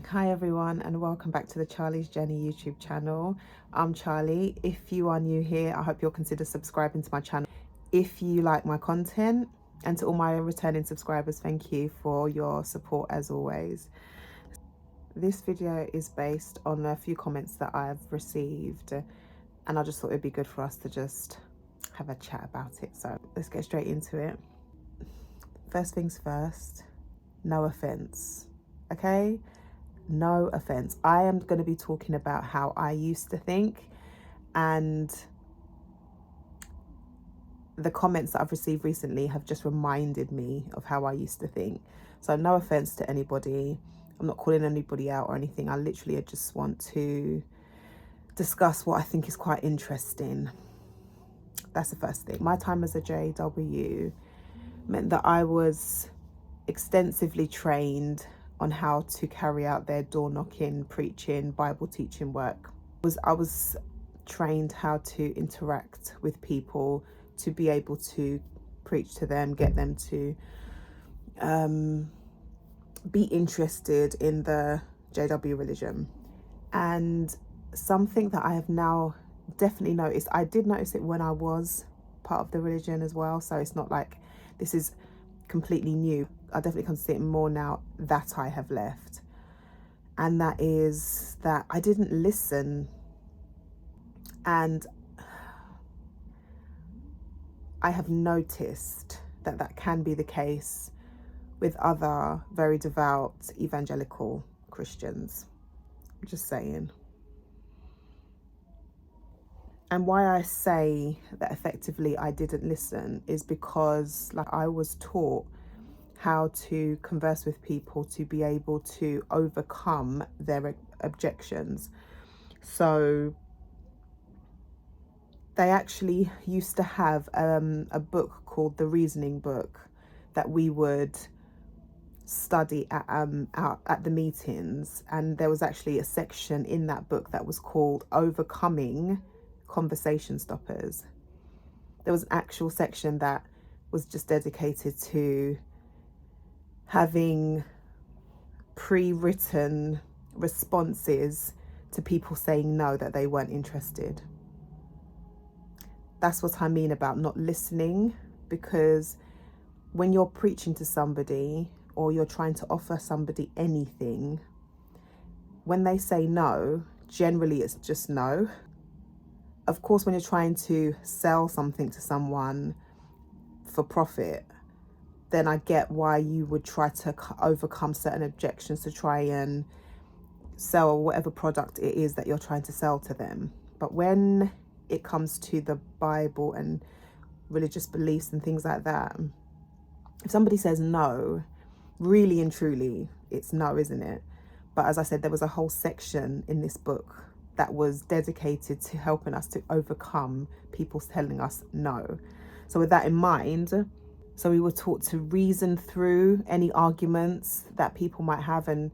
Hi everyone, and welcome back to the Charlie's Journey YouTube channel. I'm Charlie. If you are new here, I hope you'll consider subscribing to my channel if you like my content, and to all my returning subscribers, thank you for your support as always. This video is based on a few comments that I've received, and I just thought it'd be good for us to just have a chat about it. So let's get straight into it. First things first, no offense, okay? No offense. I am going to be talking about how I used to think, and the comments that I've received recently have just reminded me of how I used to think. So no offense to anybody. I'm not calling anybody out or anything. I literally just want to discuss what I think is quite interesting. That's the first thing. My time as a JW meant that I was extensively trained on how to carry out their door knocking, preaching, Bible teaching work. I was trained how to interact with people, to be able to preach to them, get them to be interested in the JW religion. And something that I have now definitely noticed, I did notice it when I was part of the religion as well, so it's not like this is completely new. I definitely come to see it more now that I have left, and that is that I didn't listen. And I have noticed that that can be the case with other very devout evangelical Christians. Just saying. And why I say that effectively I didn't listen is because, like, I was taught how to converse with people to be able to overcome their objections. So they actually used to have a book called The Reasoning Book that we would study at the meetings, and there was actually a section in that book that was called Overcoming Conversation Stoppers. There was an actual section that was just dedicated to having pre-written responses to people saying no, that they weren't interested. That's what I mean about not listening, because when you're preaching to somebody or you're trying to offer somebody anything, when they say no, generally it's just no. Of course, when you're trying to sell something to someone for profit, then I get why you would try to overcome certain objections to try and sell whatever product it is that you're trying to sell to them. But when it comes to the Bible and religious beliefs and things like that, if somebody says no, really and truly, it's no, isn't it? But as I said, there was a whole section in this book that was dedicated to helping us to overcome people telling us no. So with that in mind, so we were taught to reason through any arguments that people might have, and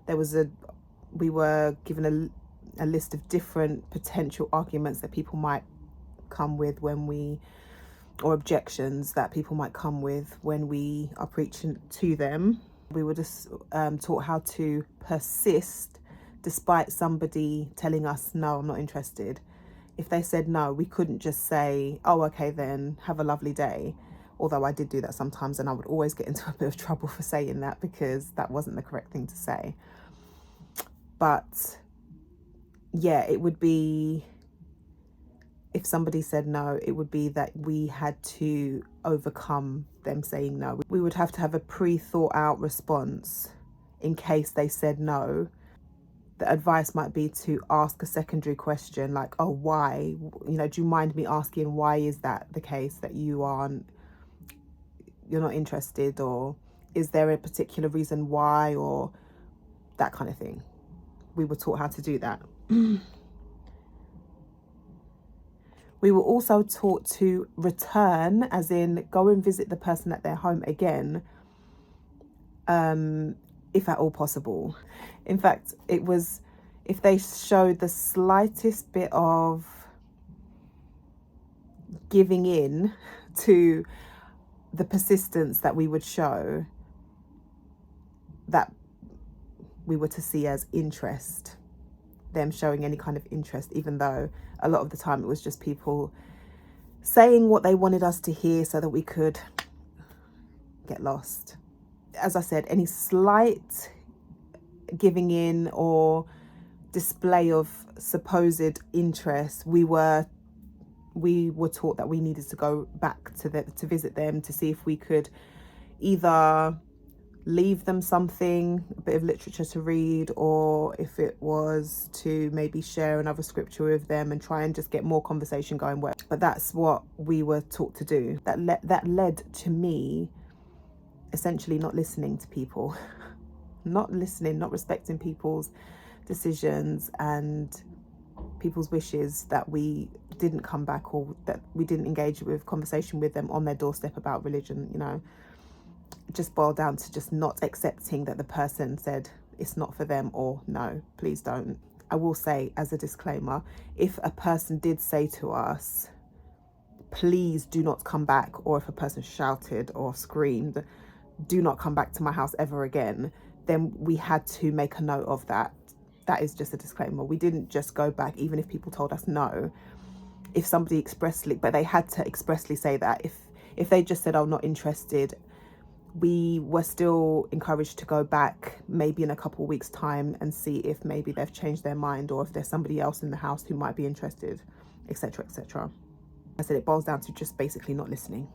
we were given a list of different potential arguments that people might come with or objections that people might come with when we are preaching to them. We were just taught how to persist despite somebody telling us, no, I'm not interested. If they said no, we couldn't just say, oh, okay, then have a lovely day. Although I did do that sometimes, and I would always get into a bit of trouble for saying that because that wasn't the correct thing to say. But yeah, it would be, if somebody said no, it would be that we had to overcome them saying no. We would have to have a pre-thought out response in case they said no. The advice might be to ask a secondary question like, oh, why? Do you mind me asking, why is that the case, that you're not interested? Or is there a particular reason why? Or that kind of thing. We were taught how to do that. We were also taught to return, as in go and visit the person at their home again, if at all possible. In fact, it was if they showed the slightest bit of giving in to the persistence that we would show, that we were to see as interest, them showing any kind of interest, even though a lot of the time it was just people saying what they wanted us to hear so that we could get lost. As I said, any slight giving in or display of supposed interest, we were taught that we needed to go back to visit them to see if we could either leave them something, a bit of literature to read, or if it was to maybe share another scripture with them and try and just get more conversation going. But that's what we were taught to do. That led to me essentially not listening to people, not listening, not respecting people's decisions and people's wishes, that we didn't come back or that we didn't engage with conversation with them on their doorstep about religion. You know, it just boiled down to just not accepting that the person said it's not for them, or no, please don't. I will say as a disclaimer, if a person did say to us, please do not come back, or if a person shouted or screamed, do not come back to my house ever again, then we had to make a note of that. That is just a disclaimer. We didn't just go back, even if people told us no. If somebody expressly, but they had to expressly say that. If they just said, oh, not interested, we were still encouraged to go back maybe in a couple of weeks' time and see if maybe they've changed their mind, or if there's somebody else in the house who might be interested, etc., etc. I said it boils down to just basically not listening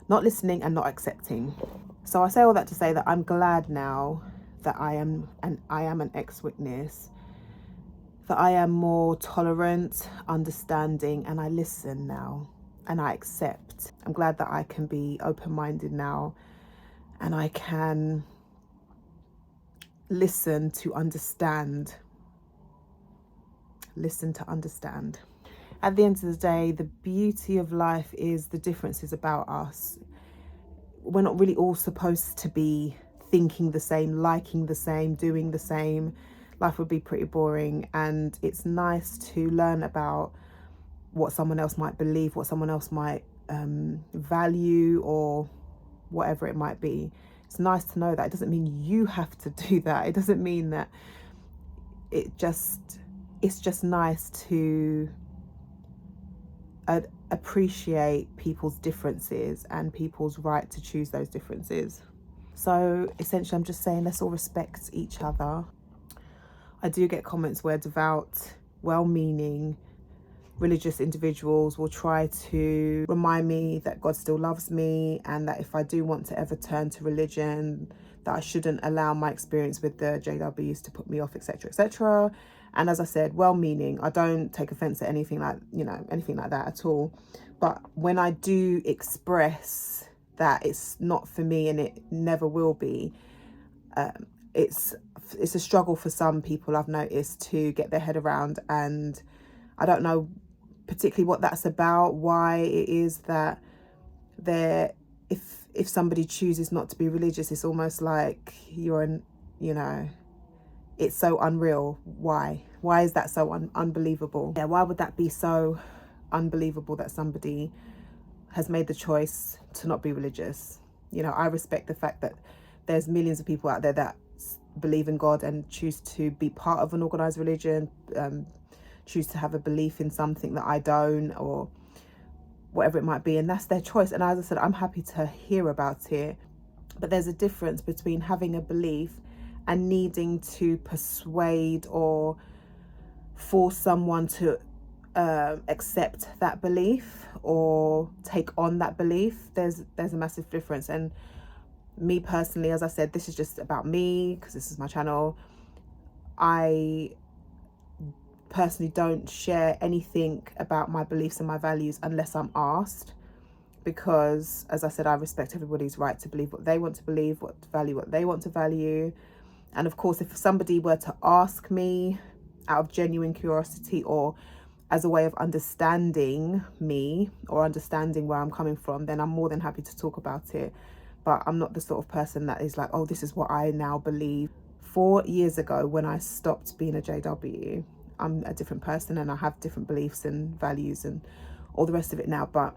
and not accepting. So I say all that to say that I'm glad now that I am an ex-witness, that I am more tolerant, understanding, and I listen now and I accept. I'm glad that I can be open-minded now and I can listen to understand. Listen to understand. At the end of the day, the beauty of life is the differences about us. We're not really all supposed to be thinking the same, liking the same, doing the same. Life would be pretty boring, and it's nice to learn about what someone else might believe, what someone else might value, or whatever it might be. It's nice to know that. It doesn't mean you have to do that. It doesn't mean that. It's just nice to appreciate people's differences and people's right to choose those differences. So essentially I'm just saying, let's all respect each other. I do get comments where devout, well-meaning, religious individuals will try to remind me that God still loves me, and that if I do want to ever turn to religion, that I shouldn't allow my experience with the JWs to put me off, etc., etc. And as I said, well-meaning, I don't take offense at anything like that at all. But when I do express that it's not for me and it never will be, it's a struggle for some people, I've noticed, to get their head around. And I don't know particularly what that's about, why it is that if somebody chooses not to be religious, it's almost like it's so unreal. Why is that so unbelievable? Yeah, why would that be so unbelievable that somebody has made the choice to not be religious? I respect the fact that there's millions of people out there that believe in God and choose to be part of an organized religion, choose to have a belief in something that I don't, or whatever it might be, and that's their choice. And as I said, I'm happy to hear about it. But there's a difference between having a belief and needing to persuade or force someone to accept that belief or take on that belief. There's a massive difference. And me personally, as I said, this is just about me because this is my channel. I personally don't share anything about my beliefs and my values unless I'm asked, because as I said, I respect everybody's right to believe what they want to believe, what they want to value. And of course, if somebody were to ask me out of genuine curiosity or as a way of understanding me or understanding where I'm coming from, then I'm more than happy to talk about it. But I'm not the sort of person that is like, oh, this is what I now believe. 4 years ago, when I stopped being a JW, I'm a different person and I have different beliefs and values and all the rest of it now. But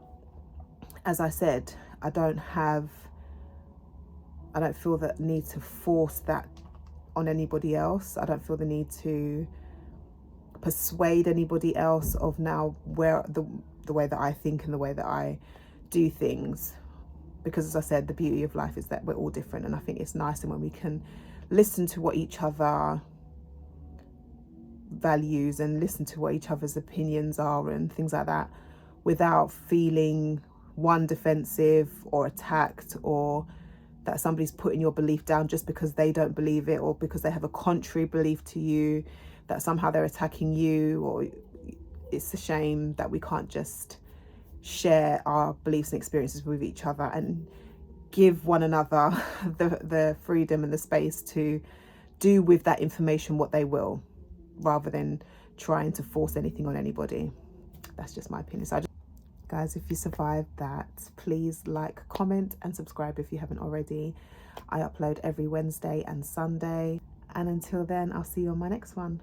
as I said, I don't feel that need to force that on anybody else. I don't feel the need to persuade anybody else of now where the way that I think and the way that I do things, because as I said, the beauty of life is that we're all different, and I think it's nice and when we can listen to what each other values and listen to what each other's opinions are and things like that, without feeling one, defensive or attacked, or that somebody's putting your belief down just because they don't believe it, or because they have a contrary belief to you, that somehow they're attacking you. Or it's a shame that we can't just share our beliefs and experiences with each other and give one another the freedom and the space to do with that information what they will, rather than trying to force anything on anybody. That's just my opinion. So guys, if you survived that, please like, comment and subscribe if you haven't already. I upload every Wednesday and Sunday, and until then, I'll see you on my next one.